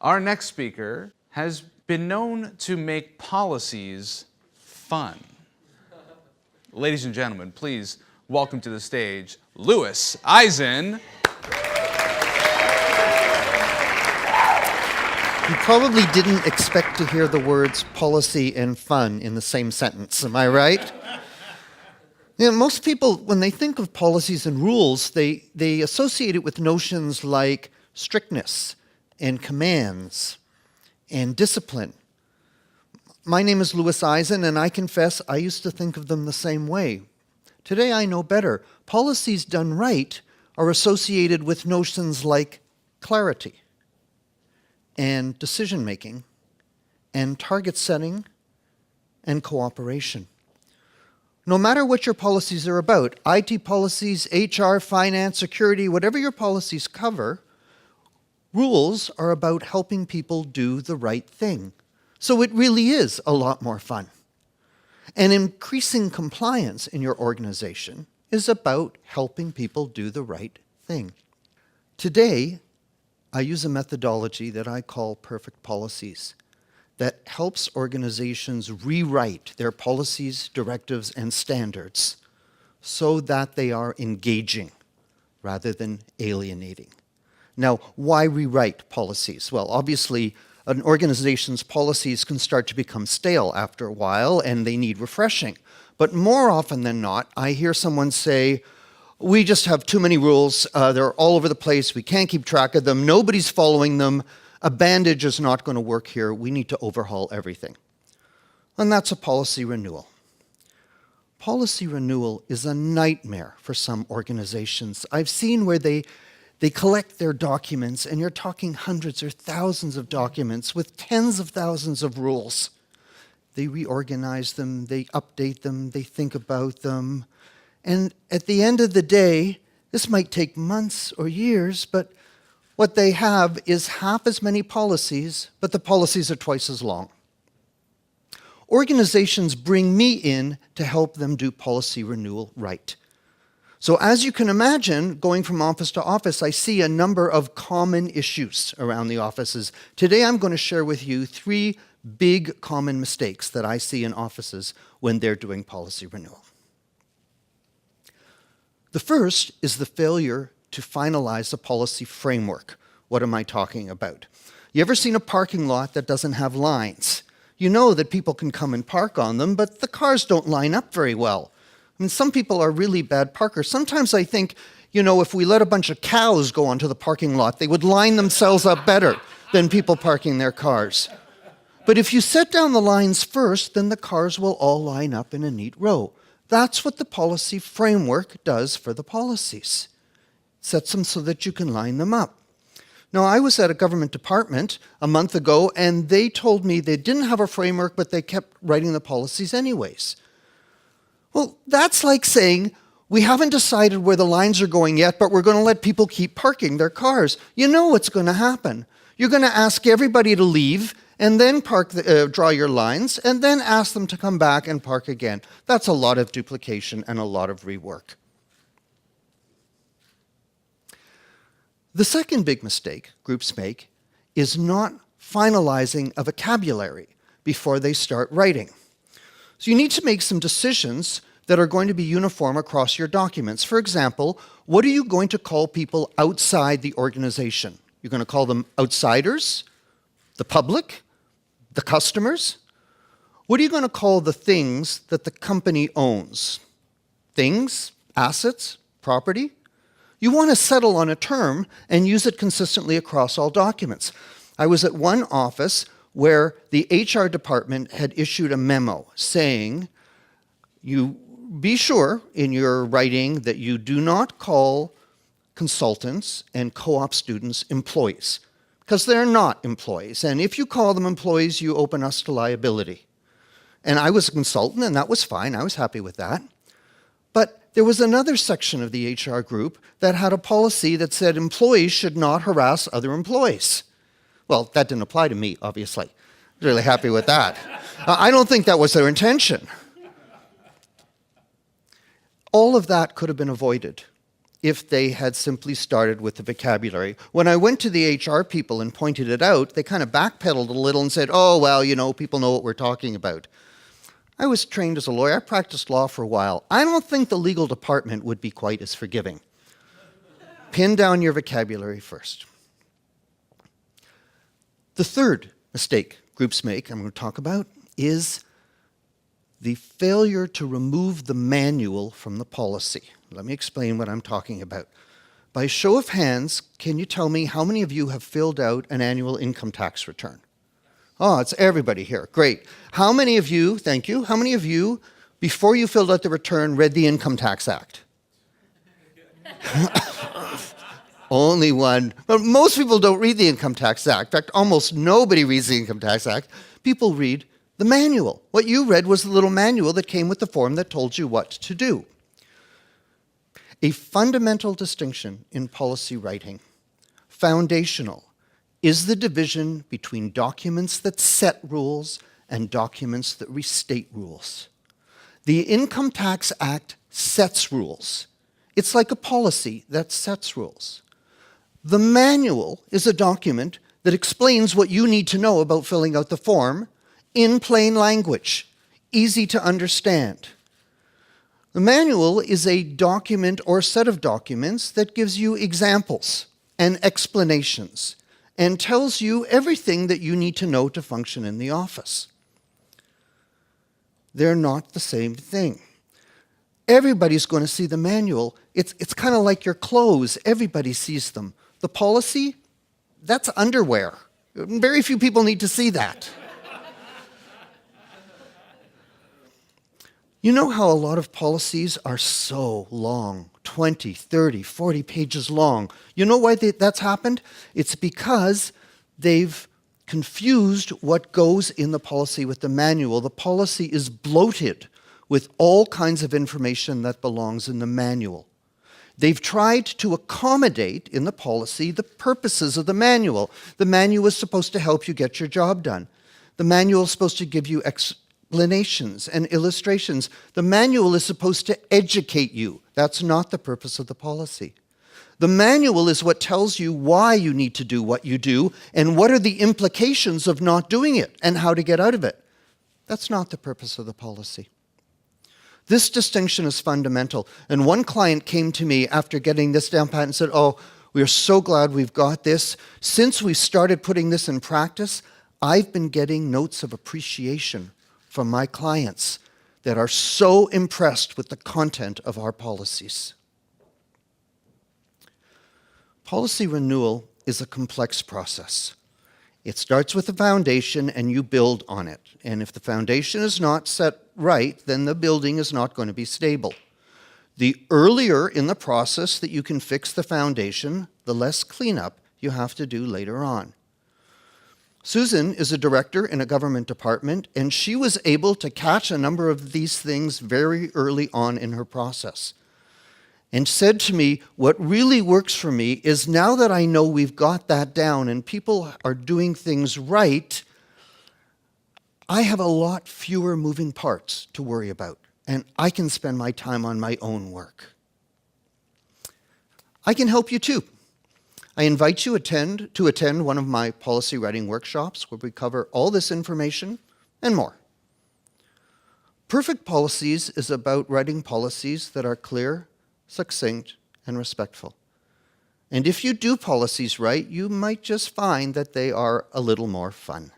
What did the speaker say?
Our next speaker has been known to make policies fun. Ladies and gentlemen, please welcome to the stage Louis Eisen. You probably didn't expect to hear the words policy and fun in the same sentence, am I right? You know, most people, when they think of policies and rules, they associate it with notions like strictness and commands and discipline. My name is Louis Eisen, and I confess I used to think of them the same way. Today I know better. Policies done right are associated with notions like clarity and decision-making and target setting and cooperation. No matter what your policies are about, IT policies, HR, finance, security, whatever your policies cover, rules are about helping people do the right thing. So it really is a lot more fun. And increasing compliance in your organization is about helping people do the right thing. Today, I use a methodology that I call perfect policies that helps organizations rewrite their policies, directives, and standards so that they are engaging rather than alienating. Now, why rewrite policies? Well, obviously, an organization's policies can start to become stale after a while, and they need refreshing. But more often than not, I hear someone say, we just have too many rules, they're all over the place, we can't keep track of them, nobody's following them, a bandage is not going to work here, we need to overhaul everything. And that's a policy renewal. Policy renewal is a nightmare for some organizations. I've seen where they collect their documents, and you're talking hundreds or thousands of documents with tens of thousands of rules. They reorganize them, they update them, they think about them. And at the end of the day, this might take months or years, but what they have is half as many policies, but the policies are twice as long. Organizations bring me in to help them do policy renewal right. So as you can imagine, going from office to office, I see a number of common issues around the offices. Today I'm going to share with you 3 big common mistakes that I see in offices when they're doing policy renewal. The first is the failure to finalize a policy framework. What am I talking about? You ever seen a parking lot that doesn't have lines? You know that people can come and park on them, but the cars don't line up very well. I mean, some people are really bad parkers. Sometimes I think, you know, if we let a bunch of cows go onto the parking lot, they would line themselves up better than people parking their cars. But if you set down the lines first, then the cars will all line up in a neat row. That's what the policy framework does for the policies. Sets them so that you can line them up. Now, I was at a government department a month ago, and they told me they didn't have a framework, but they kept writing the policies anyways. Well, that's like saying, we haven't decided where the lines are going yet, but we're going to let people keep parking their cars. You know what's going to happen. You're going to ask everybody to leave, and then draw your lines, and then ask them to come back and park again. That's a lot of duplication and a lot of rework. The second big mistake groups make is not finalizing a vocabulary before they start writing. So you need to make some decisions that are going to be uniform across your documents. For example, what are you going to call people outside the organization? You're going to call them outsiders, the public, the customers? What are you going to call the things that the company owns? Things, assets, property? You want to settle on a term and use it consistently across all documents. I was at one office where the HR department had issued a memo saying, you be sure in your writing that you do not call consultants and co-op students employees, because they're not employees. And if you call them employees, you open us to liability. And I was a consultant, and that was fine. I was happy with that. But there was another section of the HR group that had a policy that said employees should not harass other employees. Well, that didn't apply to me, obviously. I was really happy with that. I don't think that was their intention. All of that could have been avoided if they had simply started with the vocabulary. When I went to the HR people and pointed it out, they kind of backpedaled a little and said, oh, well, you know, people know what we're talking about. I was trained as a lawyer. I practiced law for a while. I don't think the legal department would be quite as forgiving. Pin down your vocabulary first. The third mistake groups make, I'm going to talk about, is the failure to remove the manual from the policy. Let me explain what I'm talking about. By show of hands, can you tell me how many of you have filled out an annual income tax return? Oh, it's everybody here. Great. How many of you, thank you, how many of you, before you filled out the return, read the Income Tax Act? Only one. But most people don't read the Income Tax Act. In fact, almost nobody reads the Income Tax Act. People read the manual. What you read was the little manual that came with the form that told you what to do. A fundamental distinction in policy writing, foundational, is the division between documents that set rules and documents that restate rules. The Income Tax Act sets rules. It's like a policy that sets rules. The manual is a document that explains what you need to know about filling out the form in plain language, easy to understand. The manual is a document or set of documents that gives you examples and explanations and tells you everything that you need to know to function in the office. They're not the same thing. Everybody's going to see the manual. It's kind of like your clothes. Everybody sees them. The policy, that's underwear. Very few people need to see that. You know how a lot of policies are so long, 20, 30, 40 pages long. You know why that's happened? It's because they've confused what goes in the policy with the manual. The policy is bloated with all kinds of information that belongs in the manual. They've tried to accommodate in the policy the purposes of the manual. The manual is supposed to help you get your job done. The manual is supposed to give you explanations and illustrations. The manual is supposed to educate you. That's not the purpose of the policy. The manual is what tells you why you need to do what you do and what are the implications of not doing it and how to get out of it. That's not the purpose of the policy. This distinction is fundamental. And one client came to me after getting this down pat and said, oh, we are so glad we've got this. Since we started putting this in practice, I've been getting notes of appreciation from my clients that are so impressed with the content of our policies. Policy renewal is a complex process. It starts with a foundation and you build on it. And if the foundation is not set right, then the building is not going to be stable. The earlier in the process that you can fix the foundation, the less cleanup you have to do later on. Susan is a director in a government department, and she was able to catch a number of these things very early on in her process. And said to me, what really works for me is now that I know we've got that down and people are doing things right, I have a lot fewer moving parts to worry about, and I can spend my time on my own work. I can help you too. I invite you to attend one of my policy writing workshops where we cover all this information and more. Perfect Policies is about writing policies that are clear, succinct, and respectful. And if you do policies right, you might just find that they are a little more fun.